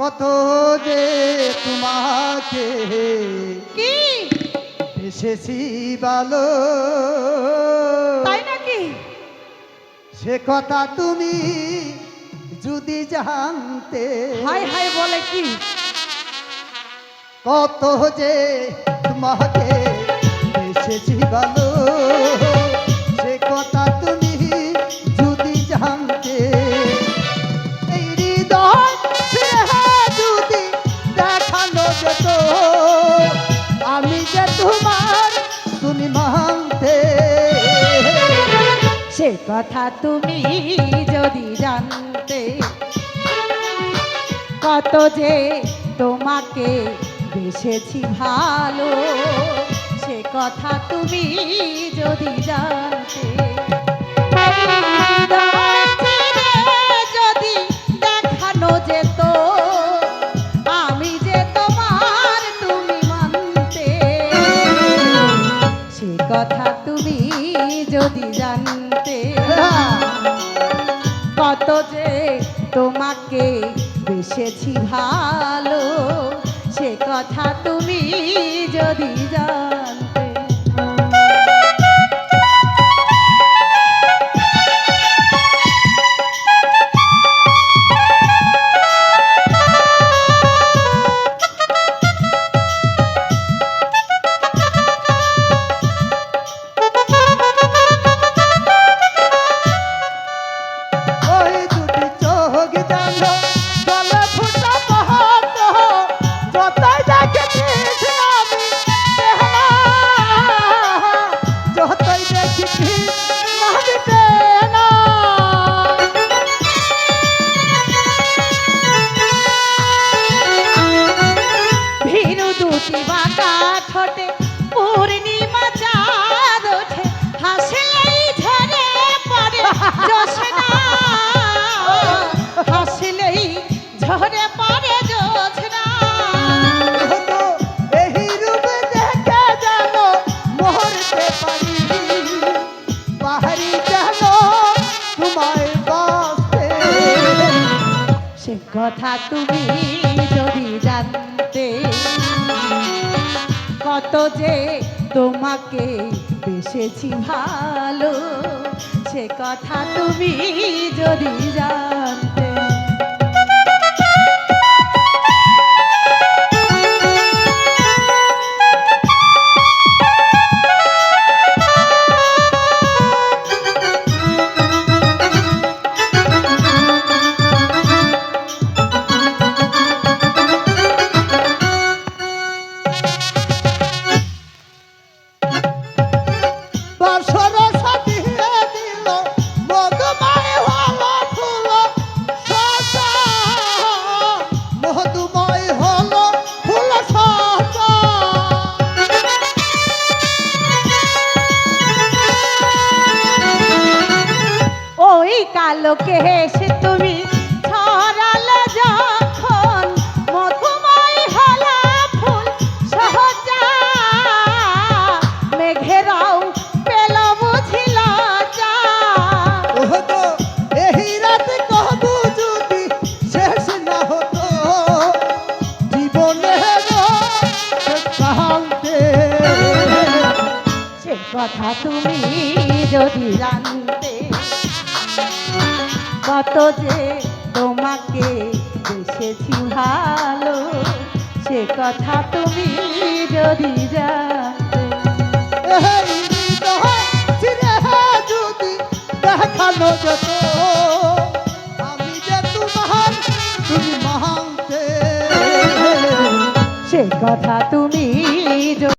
কত যে তোমাকে কি এসেছি ভালো, তাই নাকি? সে কথা তুমি যদি জানতে। হাই হাই বলে কি? কত যে তোমাকে এসেছি ভালো, সে কথা তুমি যদি জানতে। এই হৃদয় যদি দেখানো যেত, আমি যে তোমার তুমি মানতে। সে কথা তুমি যদি জানতে, কত যে তোমাকে বেসেছি ভালো, সে কথা তুমি যদি জানতে। যদি দেখানো যেত, আমি যে তোমার তুমি মানতে। সে কথা তুমি যদি জানতে, কত যে তোমাকে বেসেছি ভালো, সে কথা তুমি যদি জানতে। ওই দুটি চোখ জানো জলে ফুটা মহৎ, যতই দেখেছি আমি বেহায়া, যতই দেখেছি মানিতে না। ভীরু দুটি বাঁকা ঠোঁটে পূর্ণিমা চাঁদ ওঠে, হাসলেই ঝরে পড়ে জোছনা, হাসলেই ঝরে পড়ে জোছনা। তো এই রূপে দেখে জানো মরতে পারি, বাহারি জানো তোমায় বাঁচতে। সে কথা তুমি যদি জানতে, কত যে তোমাকে বেসেছি ভালো, সে কথা তুমি যদি জানতে। বর্ষর সাথিয়ে দিল মধুময় হলো ফুল সজা, মধুময় হলো ফুল সজা। ওই কালো কেশে তুমি ছড়ালে যখন, মধুময় হলা ফুল সহজা, মেঘেরাও পেল বুঝিল যা। ওহ তো এই রাতে কবু যদি শেষ না হতো, জীবনে শান্তি। সে কথা তুমি যদি জানতে, কত যে তোমাকে বেসেছি ভালো, সে কথা তুমি যদি জানতে। এই হৃদয় ছিঁড়ে যদি দেখানো যেত, আমি যে তোমার তুমি মানতে। সে কথা তুমি যদি